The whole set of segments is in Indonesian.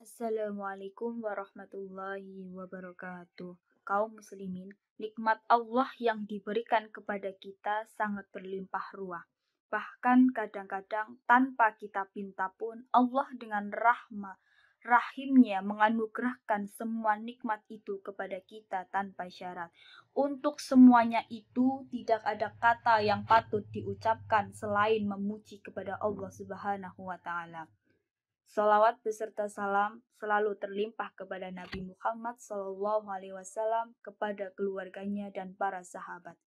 Assalamualaikum warahmatullahi wabarakatuh. Kaum muslimin, nikmat Allah yang diberikan kepada kita sangat berlimpah ruah. Bahkan kadang-kadang tanpa kita pinta pun Allah dengan rahimnya menganugerahkan semua nikmat itu kepada kita tanpa syarat. Untuk semuanya itu tidak ada kata yang patut diucapkan selain memuji kepada Allah Subhanahu wa taala. Salawat beserta salam selalu terlimpah kepada Nabi Muhammad SAW, kepada keluarganya dan para sahabat.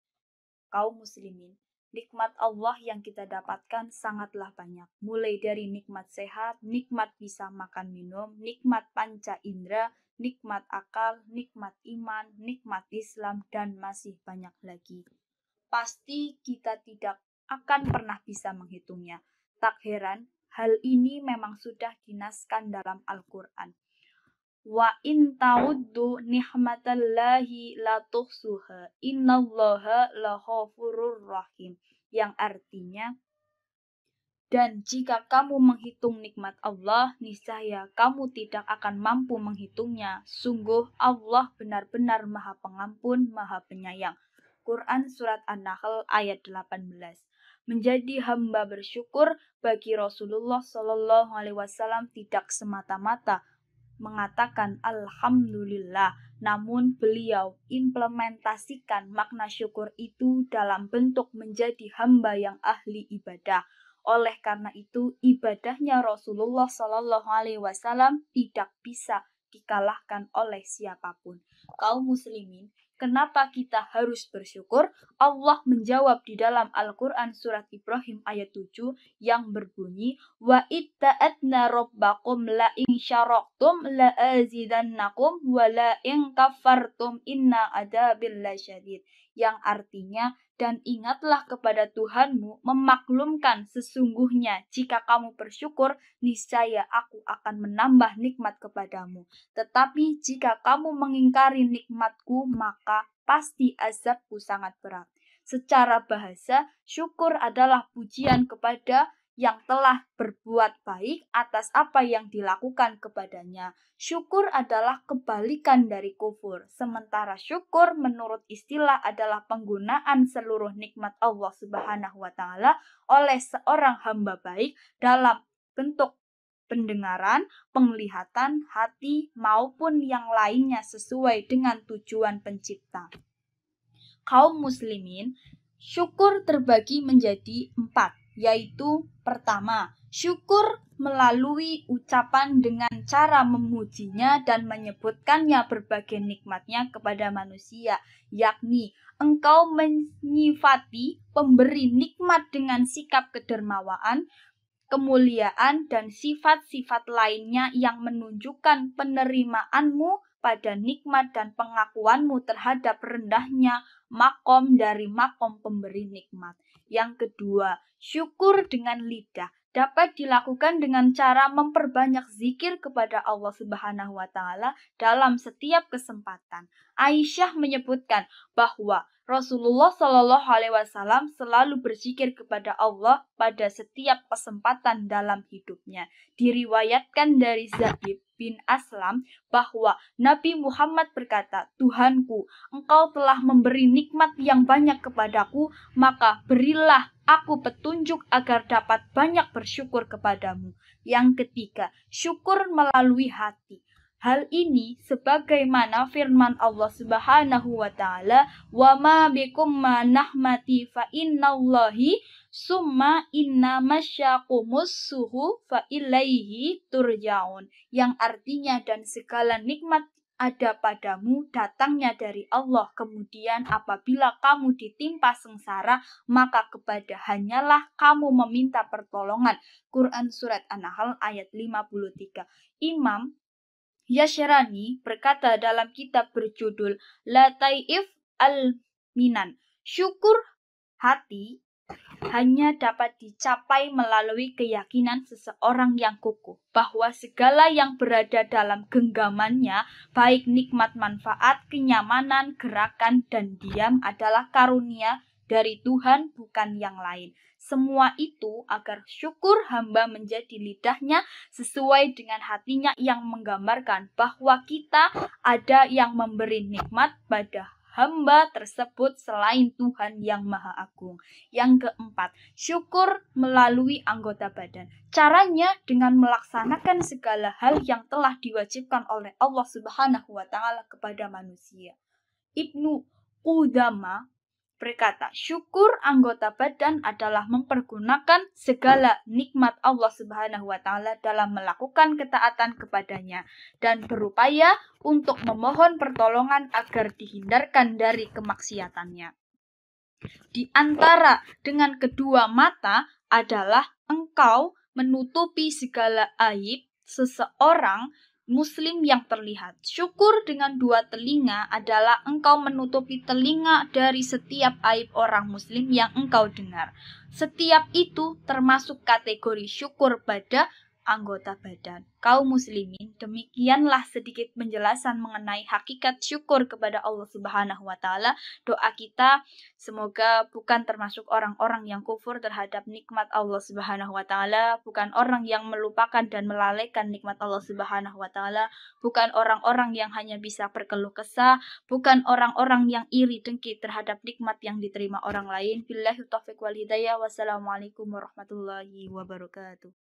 Kaum muslimin, nikmat Allah yang kita dapatkan sangatlah banyak. Mulai dari nikmat sehat, nikmat bisa makan minum, nikmat panca indera, nikmat akal, nikmat iman, nikmat Islam, dan masih banyak lagi. Pasti kita tidak akan pernah bisa menghitungnya. Tak heran, hal ini memang sudah dinaskan dalam Al-Quran. Wa in ta'uddu ni'matallahi la tuhsuha, innallaha laghafurur rahim. Yang artinya, dan jika kamu menghitung nikmat Allah, niscaya kamu tidak akan mampu menghitungnya. Sungguh Allah benar-benar Maha Pengampun, Maha Penyayang. Quran Surat An-Nahl ayat 18. Menjadi hamba bersyukur bagi Rasulullah SAW tidak semata-mata mengatakan Alhamdulillah, namun beliau implementasikan makna syukur itu dalam bentuk menjadi hamba yang ahli ibadah. Oleh karena itu, ibadahnya Rasulullah SAW tidak bisa dikalahkan oleh siapapun. Kaum muslimin, kenapa kita harus bersyukur? Allah menjawab di dalam Al-Quran surat Ibrahim ayat 7 yang berbunyi, wa itta'adna rabbakum la in syaraktum la azidannakum wa la in kafartum inna adabil lasyadid. Yang artinya, dan ingatlah kepada Tuhanmu, memaklumkan sesungguhnya jika kamu bersyukur, niscaya aku akan menambah nikmat kepadamu. Tetapi jika kamu mengingkari nikmatku, maka pasti azabku sangat berat. Secara bahasa, syukur adalah pujian kepada yang telah berbuat baik atas apa yang dilakukan kepadanya. Syukur adalah kebalikan dari kufur. Sementara syukur menurut istilah adalah penggunaan seluruh nikmat Allah Subhanahu wa taala oleh seorang hamba baik dalam bentuk pendengaran, penglihatan, hati, maupun yang lainnya sesuai dengan tujuan pencipta. Kaum muslimin, syukur terbagi menjadi 4, yaitu pertama, syukur melalui ucapan dengan cara memujinya dan menyebutkannya berbagai nikmatnya kepada manusia, yakni engkau menyifati pemberi nikmat dengan sikap kedermawaan, kemuliaan, dan sifat-sifat lainnya yang menunjukkan penerimaanmu pada nikmat dan pengakuanmu terhadap rendahnya makom dari makom pemberi nikmat. Yang kedua, syukur dengan lidah dapat dilakukan dengan cara memperbanyak zikir kepada Allah Subhanahu wa taala dalam setiap kesempatan. Aisyah menyebutkan bahwa Rasulullah Shallallahu Alaihi Wasallam selalu berzikir kepada Allah pada setiap kesempatan dalam hidupnya. Diriwayatkan dari Zaid bin Aslam bahwa Nabi Muhammad berkata, Tuhanku, engkau telah memberi nikmat yang banyak kepadaku, maka berilah aku petunjuk agar dapat banyak bersyukur kepadamu. Yang ketiga, syukur melalui hati. Hal ini sebagaimana firman Allah Subhanahu wa taala, "Wa ma bikum manahmati fa innallahi summa inna masyaqumus suhu fa ilaihi turja'un." Yang artinya, dan segala nikmat ada padamu datangnya dari Allah. Kemudian apabila kamu ditimpa sengsara, maka kepada hanyalah kamu meminta pertolongan. Quran Surat An-Nahl ayat 53. Imam Yashrani berkata dalam kitab berjudul Lataif al-Minan, syukur hati hanya dapat dicapai melalui keyakinan seseorang yang kukuh bahwa segala yang berada dalam genggamannya, baik nikmat, manfaat, kenyamanan, gerakan, dan diam adalah karunia dari Tuhan, bukan yang lain. semua itu agar syukur hamba menjadi lidahnya sesuai dengan hatinya yang menggambarkan bahwa kita ada yang memberi nikmat pada hamba tersebut selain Tuhan yang Maha Agung. Yang keempat, syukur melalui anggota badan. Caranya dengan melaksanakan segala hal yang telah diwajibkan oleh Allah Subhanahu wa taala kepada manusia. Ibnu Qudama berkata, syukur anggota badan adalah mempergunakan segala nikmat Allah Subhanahu wa taala dalam melakukan ketaatan kepadanya dan berupaya untuk memohon pertolongan agar dihindarkan dari kemaksiatannya. Di antara dengan kedua mata adalah engkau menutupi segala aib seseorang Muslim yang terlihat. Syukur dengan dua telinga adalah engkau menutupi telinga dari setiap aib orang Muslim yang engkau dengar. Setiap itu termasuk kategori syukur pada anggota badan. Kaum muslimin, demikianlah sedikit penjelasan mengenai hakikat syukur kepada Allah Subhanahu wa taala. Doa kita semoga bukan termasuk orang-orang yang kufur terhadap nikmat Allah Subhanahu wa taala, bukan orang yang melupakan dan melalaikan nikmat Allah Subhanahu wa taala, bukan orang-orang yang hanya bisa berkeluh kesah, bukan orang-orang yang iri dengki terhadap nikmat yang diterima orang lain. Billahi taufiq wal hidayah. Wassalamualaikum warahmatullahi wabarakatuh.